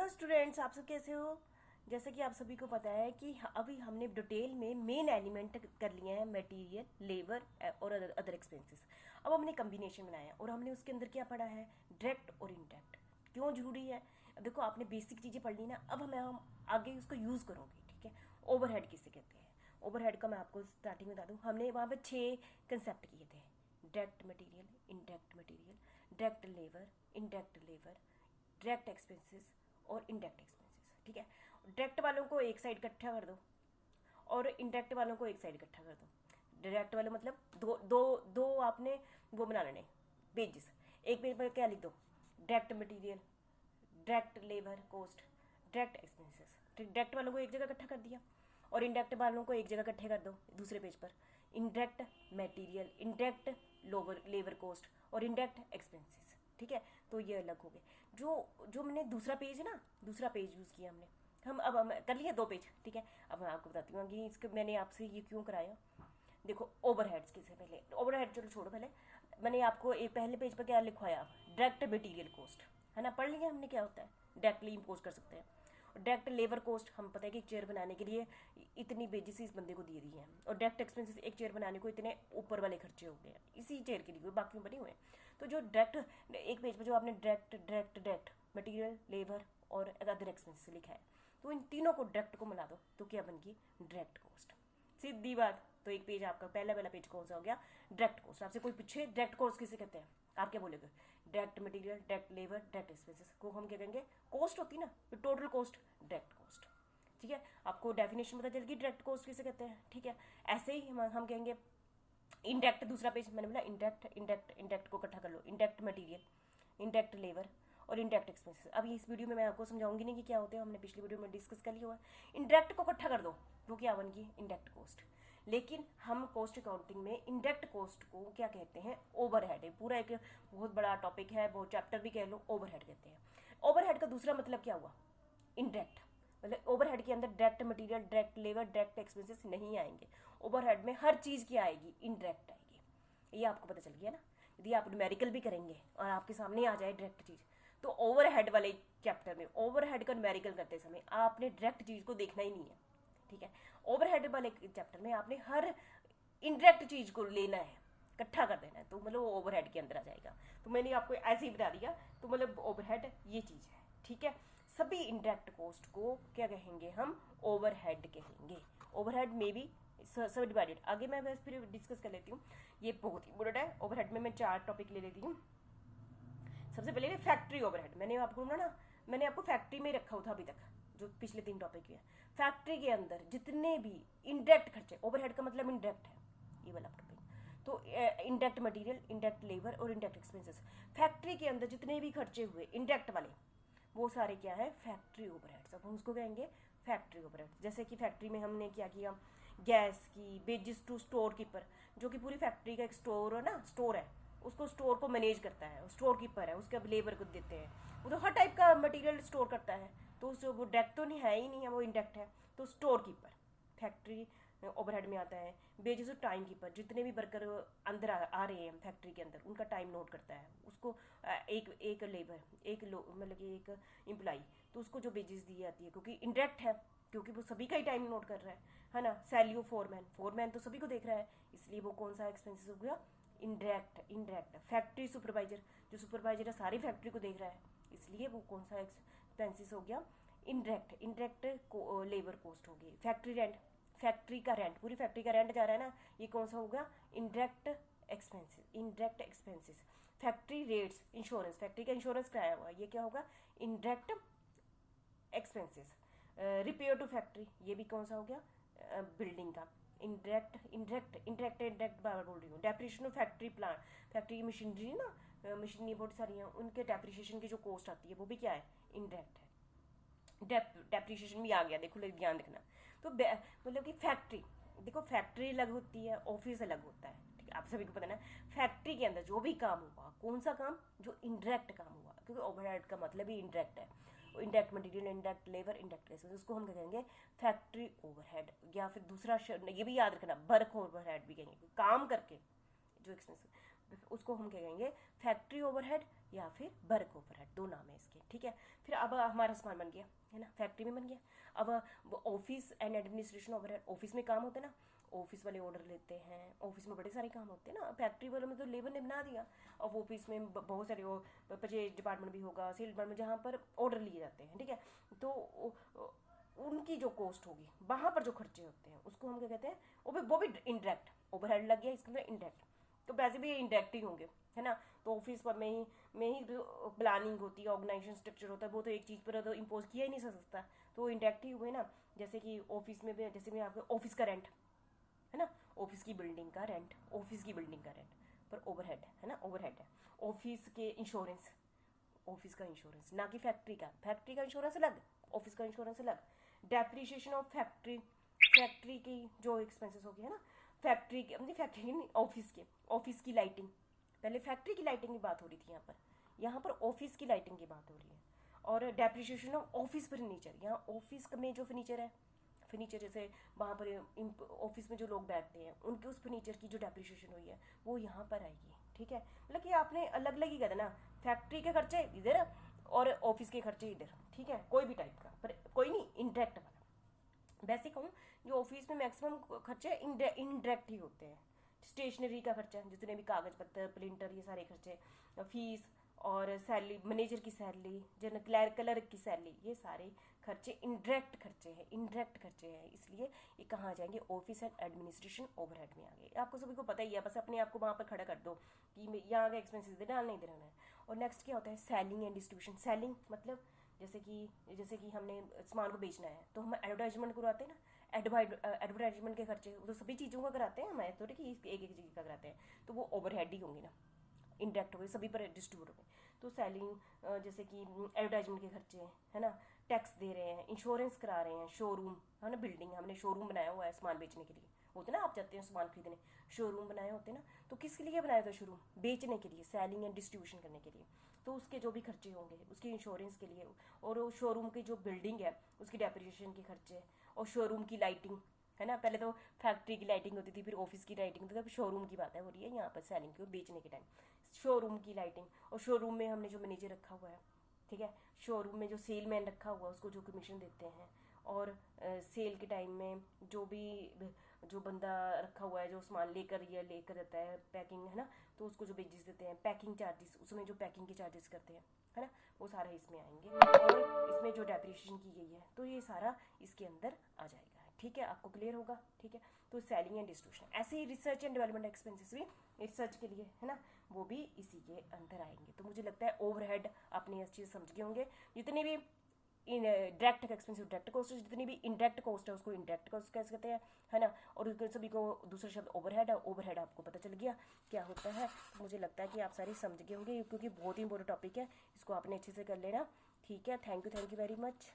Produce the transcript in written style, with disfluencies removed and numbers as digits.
Hello students, आप सब कैसे हो। जैसे कि आप सभी को पता है कि अभी हमने डिटेल में मेन एलिमेंट कर लिए हैं, मटेरियल, लेबर और अदर एक्सपेंसेस। अब हमने कम्बिनेशन बनाया और हमने उसके अंदर क्या पढ़ा है, डायरेक्ट और इनडायरेक्ट। क्यों जरूरी है, अब देखो आपने बेसिक चीज़ें पढ़ ली ना, अब हम आगे उसको यूज़ करोगे। ठीक है, ओवरहेड किसे कहते हैं। ओवरहेड का मैं आपको स्टार्टिंग में बता दूँ, हमने वहाँ पर 6 कंसेप्ट किए थे। Direct material, indirect material, direct labour, indirect labour, direct expenses और इनडायरेक्ट एक्सपेंसेस। ठीक है, डायरेक्ट वालों को एक साइड इकट्ठा कर दो और इनडायरेक्ट वालों को एक साइड इकट्ठा कर दो। डायरेक्ट वाले मतलब दो दो दो आपने वो बना लेने पेजेस। एक पेज पर क्या लिख दो, direct material, direct labour cost, direct expenses. Direct वालों को एक जगह इकट्ठा कर दिया और इनडायरेक्ट वालों को एक जगह इकट्ठे कर दो दूसरे पेज पर। Indirect material, indirect labour cost और इनडायरेक्ट एक्सपेंसेस। ठीक है, तो ये अलग हो गए। जो जो मैंने दूसरा पेज है ना, दूसरा पेज यूज़ किया हमने, हम कर लिया 2 पेज। ठीक है, अब मैं आपको बताती हूँ कि इसके मैंने आपसे ये क्यों कराया। देखो ओवरहेड्स के से पहले, ओवरहेड चलो छोड़ो, पहले मैंने आपको एक पहले पेज पर क्या लिखवाया, डायरेक्ट मटेरियल कॉस्ट है ना, पढ़ लिया हमने क्या होता है, डायरेक्टली इम्पोज कर सकते हैं। डायरेक्ट लेबर कॉस्ट, हम पता है कि एक चेयर बनाने के लिए इतनी बेजिस इस बंदे को दे दी है, और डायरेक्ट एक्सपेंसेस एक चेयर बनाने को इतने ऊपर वाले खर्चे हो गए हैं इसी चेयर के लिए, बाकी बने हुए हैं। तो जो डायरेक्ट एक पेज पर जो आपने direct direct direct material, labour और अदर एक्सपेंसेस लिखा है, तो इन तीनों को डायरेक्ट को मिला दो तो क्या बन गई, डायरेक्ट कॉस्ट। सीधी बात। तो एक पेज आपका पहला वाला पेज कौन सा हो गया, डायरेक्ट कॉस्ट। आपसे कोई पूछे डायरेक्ट कॉस्ट किसे कहते हैं, आप क्या बोलेगे, direct material, direct labour, direct expenses को हम क्या कहेंगे, कॉस्ट होती ना, तो टोटल कॉस्ट डायरेक्ट कॉस्ट। ठीक है, आपको डेफिनेशन पता चल गई डायरेक्ट कॉस्ट किसे कहते हैं। ठीक है, ऐसे ही हम कहेंगे इंडायरेक्ट, दूसरा पेज मैंने बोला इंडायरेक्ट, इंडायरेक्ट को इकट्ठा कर लो, इंडायरेक्ट मटेरियल, इंडायरेक्ट लेबर और इंडायरेक्ट एक्सपेंसेस। अभी इस वीडियो में मैं आपको समझाऊंगी नहीं कि क्या होते हैं, हमने पिछली वीडियो में डिस्कस कर लिया हुआ है। इंडायरेक्ट को इकट्ठा कर दो, वो क्या बन गई, इंडायरेक्ट कॉस्ट। लेकिन हम कॉस्ट अकाउंटिंग में इंडायरेक्ट कॉस्ट को क्या कहते हैं, ओवरहेड है। पूरा एक बहुत बड़ा टॉपिक है, बहुत चैप्टर भी कह लो, ओवरहेड कहते हैं। ओवरहेड का दूसरा मतलब क्या हुआ, इंडायरेक्ट। मतलब ओवरहेड के अंदर direct material, direct labour, direct expenses नहीं आएंगे। ओवरहेड में हर चीज़ की आएगी, इनडायरेक्ट आएगी। ये आपको पता चल गया ना। यदि आप न्यूमेरिकल भी करेंगे और आपके सामने आ जाए डायरेक्ट चीज़, तो ओवरहेड वाले चैप्टर में ओवरहेड का न्यूमेरिकल करते समय आपने डायरेक्ट चीज़ को देखना ही नहीं है। ठीक है, ओवरहेड वाले चैप्टर में आपने हर इनडायरेक्ट चीज़ को लेना है, इकट्ठा कर देना है, तो मतलब वो ओवरहेड के अंदर आ जाएगा। तो मैंने आपको ऐसे ही बता दिया, तो मतलब ओवरहेड ये चीज़ है। ठीक है, सभी इनडायरेक्ट कॉस्ट को क्या कहेंगे, हम ओवरहेड कहेंगे। ओवरहेड में भी सब डिवाइडेड, आगे मैं बस फिर डिस्कस कर लेती हूँ। ये बहुत इंपॉर्टेंट है। ओवरहेड में मैं 4 टॉपिक ले लेती हूँ। सबसे पहले फैक्ट्री ओवरहेड, मैंने आपको ना, मैंने आपको फैक्ट्री में रखा था अभी तक, जो पिछले 3 टॉपिक है। फैक्ट्री के अंदर जितने भी इनडायरेक्ट खर्चे, ओवरहेड का मतलब इनडायरेक्ट है, ये वाला टॉपिक। तो इनडायरेक्ट मटेरियल, इनडायरेक्ट लेबर और इनडायरेक्ट एक्सपेंसेस, फैक्ट्री के अंदर जितने भी खर्चे हुए इनडायरेक्ट वाले, वो सारे क्या है, फैक्ट्री ओवरहेड्स। अब हम उसको कहेंगे फैक्ट्री ओवरहेड। जैसे कि फैक्ट्री में हमने क्या किया, गैस की, वेजेस टू स्टोर कीपर, जो कि पूरी फैक्ट्री का एक स्टोर है ना, स्टोर है, उसको स्टोर को मैनेज करता है, स्टोर कीपर है, उसके अब लेबर को देते हैं, वो तो हर टाइप का मटेरियल स्टोर करता है, तो उस वो डायरेक्ट तो नहीं है ही नहीं है, वो इनडायरेक्ट है। तो स्टोर कीपर फैक्ट्री ओवरहेड में आता है। वेजेस ऑफ टाइम कीपर, जितने भी वर्कर अंदर आ रहे हैं फैक्ट्री के अंदर, उनका टाइम नोट करता है, उसको एक लेबर, मतलब कि एक एम्प्लॉई, तो उसको जो वेजेस दी जाती है, क्योंकि इनडायरेक्ट है, क्योंकि वो सभी का ही टाइम नोट कर रहा है ना। सैल्यू फोरमैन, फोरमैन तो सभी को देख रहा है, इसलिए वो कौन सा एक्सपेंसिस हो गया, इनडायरेक्ट। इनडायरेक्ट फैक्ट्री सुपरवाइजर, जो सुपरवाइजर है सारी फैक्ट्री को देख रहा है, इसलिए वो कौन सा एक्सपेंसिस हो गया, इनडायरेक्ट। इनडायरेक्ट लेबर कॉस्ट होगी। फैक्ट्री रेंट, फैक्ट्री का रेंट, पूरी फैक्ट्री का रेंट जा रहा है ना, ये कौन सा होगा, indirect expenses, indirect expenses. Factory rates, insurance, factory का इंश्योरेंस कराया हुआ, ये क्या होगा, indirect expenses. Repair to factory, ये भी कौन सा हो गया, बिल्डिंग का, इनडायरेक्ट। इनडायरेक्ट इंडायरेक्ट इंडायरेक्ट बार बोल रही हूँ। Depreciation of factory plant, factory की मशीनरी ना, मशीनरी बहुत सारी हैं, उनके डेप्रिसिएशन की जो कॉस्ट आती है, वो भी क्या है, इनडायरेक्ट है। डेप्रिसिएशन भी आ गया, देखो ध्यान रखना। तो मतलब कि फैक्ट्री, देखो फैक्ट्री अलग होती है, ऑफिस अलग होता है। ठीक है, आप सभी को पता ना, फैक्ट्री के अंदर जो भी काम हुआ, कौन सा काम, जो इनडायरेक्ट काम हुआ, क्योंकि ओवरहेड का मतलब ही इनडायरेक्ट है। Indirect material, indirect labour, indirect expense, उसको हम क्या कहेंगे, फैक्ट्री ओवरहेड। या फिर दूसरा ये भी याद रखना, वर्क ओवरहेड भी कहेंगे, काम करके जो एक्सपेंस, उसको हम क्या कहेंगे, फैक्ट्री ओवरहेड या फिर वर्क ओवरहेड, दो नाम है इसके, ठीक है। फिर अब हमारा सामान बन गया है ना, फैक्ट्री में बन गया। अब office and administration overhead, office में काम होते हैं ना, ऑफिस वाले ऑर्डर लेते हैं, ऑफिस में बड़े सारे काम होते हैं ना। फैक्ट्री वालों में तो लेबर ने बना दिया, और ऑफिस में बहुत सारे परचेज डिपार्टमेंट भी होगा, सेल डिपार्टमेंट, जहाँ पर ऑर्डर लिए जाते हैं, ठीक है। तो उनकी जो कॉस्ट होगी, वहाँ पर जो खर्चे होते हैं उसको हम क्या कहते हैं, वो भी इनडायरेक्ट ओवरहेड लग गया इसके अंदर, इनडायरेक्ट। तो वैसे भी ये इंडायरेक्ट ही होंगे, है ना। तो ऑफिस पर में ही जो प्लानिंग होती है, ऑर्गेनाइजेशन स्ट्रक्चर होता है, वो तो एक चीज़ पर तो इम्पोज किया ही नहीं जा सकता, तो वो इंडायरेक्ट ही हुए ना। जैसे कि ऑफिस में भी, जैसे मैं आपको ऑफिस का रेंट है ना, ऑफिस की बिल्डिंग का रेंट, ऑफिस की बिल्डिंग का रेंट पर ओवरहेड है ना, ओवरहेड है। ऑफिस के इंश्योरेंस, ऑफिस का इंश्योरेंस, ना कि फैक्ट्री का इंश्योरेंस अलग, ऑफिस का इंश्योरेंस अलग। डेप्रिसिएशन ऑफ फैक्ट्री, फैक्ट्री की जो एक्सपेंसेस हो गया है ना, फैक्ट्री की नहीं, फैक्ट्री की नहीं, ऑफिस की लाइटिंग, पहले फैक्ट्री की लाइटिंग की बात हो रही थी, यहाँ पर ऑफिस की लाइटिंग की बात हो रही है। और डेप्रिसिएशन ऑफ ऑफिस फर्नीचर, यहाँ ऑफिस में जो फर्नीचर है, फर्नीचर जैसे वहाँ पर ऑफिस में जो लोग बैठते हैं उनके उस फर्नीचर की जो डेप्रिसिएशन हुई है वो यहाँ पर आएगी, ठीक है। मतलब कि आपने अलग अलग ही कर देना, फैक्ट्री के खर्चे इधर और ऑफिस के खर्चे इधर, ठीक है, कोई भी टाइप का, पर कोई नहीं इंडायरेक्ट वाला। वैसे कहूँ, जो ऑफिस में मैक्सिमम खर्चे इनडायरेक्ट ही होते हैं। स्टेशनरी का खर्चा, जितने भी कागज पत्तर, प्रिंटर, ये सारे खर्चे, फीस और सैलरी, मैनेजर की सैलरी, जन क्लर्क की सैलरी, ये सारे खर्चे इंडायरेक्ट खर्चे हैं, इंडायरेक्ट खर्चे हैं। इसलिए ये कहाँ आ जाएंगे, ऑफिस एंड एडमिनिस्ट्रेशन ओवरहेड में आ गए। आपको सभी को पता ही है, बस अपने आप को वहाँ पर खड़ा कर दो कि यहाँ का एक्सपेंसेस इधर डालना, इधर है। और नेक्स्ट क्या होता है, सेलिंग एंड डिस्ट्रीब्यूशन। सेलिंग मतलब जैसे कि हमने सामान को बेचना है तो हम एडवर्टाइजमेंट करवाते हैं ना, एडवर्टाइजमेंट के खर्चे वो तो सभी चीज़ों का कराते हैं, हमारे तो कि एक एक चीज़ का कराते हैं, तो वो ओवरहेड ही होंगे ना, इंडायरेक्ट हो गए, सभी पर डिस्ट्रीब्यूट हो गए। तो सेलिंग, जैसे कि एडवर्टाइजमेंट के खर्चे है ना, टैक्स दे रहे हैं, इंश्योरेंस करा रहे हैं, शोरूम है ना, बिल्डिंग, हमने शोरूम बनाया हुआ है सामान बेचने के लिए, होते ना, आप जाते हैं सामान खरीदने, शोरूम बनाए होते हैं ना, तो किसके लिए बनाया था शोरूम, बेचने के लिए, सेलिंग एंड डिस्ट्रीब्यूशन करने के लिए। तो उसके जो भी खर्चे होंगे उसके इंश्योरेंस के लिए, और वो शोरूम की जो बिल्डिंग है उसकी डेप्रिसिएशन के खर्चे, और शोरूम की लाइटिंग है ना, पहले तो फैक्ट्री की लाइटिंग होती थी, फिर ऑफिस की लाइटिंग होती थी, अब शोरूम की बात है हो रही है यहाँ पर सेलिंग की और बेचने के टाइम, शोरूम की लाइटिंग। और शोरूम में हमने जो मैनेजर रखा हुआ है, ठीक है, शोरूम में जो सेल मैन रखा हुआ है उसको जो कमीशन देते हैं, और सेल के टाइम में जो बंदा रखा हुआ है जो सामान लेकर रहता है, पैकिंग है ना, तो उसको जो वेजेस देते हैं, पैकिंग चार्जेस, उसमें जो पैकिंग के चार्जेस करते हैं है ना, वो सारा इसमें आएंगे। और इसमें जो डेप्रिसिएशन की गई है तो ये सारा इसके अंदर आ जाएगा, ठीक है, आपको क्लियर होगा, ठीक है। तो सेलिंग एंड डिस्ट्रीब्यूशन, ऐसे ही रिसर्च एंड डेवलपमेंट एक्सपेंसेस भी रिसर्च के लिए है ना, वो भी इसी के अंदर आएंगे। तो मुझे लगता है ओवरहेड आपने इस चीज़ समझ गए होंगे। जितने भी in direct expensive direct cost, जितनी भी इनडायरेक्ट कॉस्ट है उसको इनडायरेक्ट कॉस्ट कैसे कहते हैं, है ना। और सभी को दूसरा शब्द ओवरहेड है, ओवरहेड आपको पता चल गया क्या होता है। तो मुझे लगता है कि आप सारे समझ गए होंगे, क्योंकि बहुत ही इंपॉर्टेंट टॉपिक है, इसको आपने अच्छे से कर लेना, ठीक है। Thank you very much.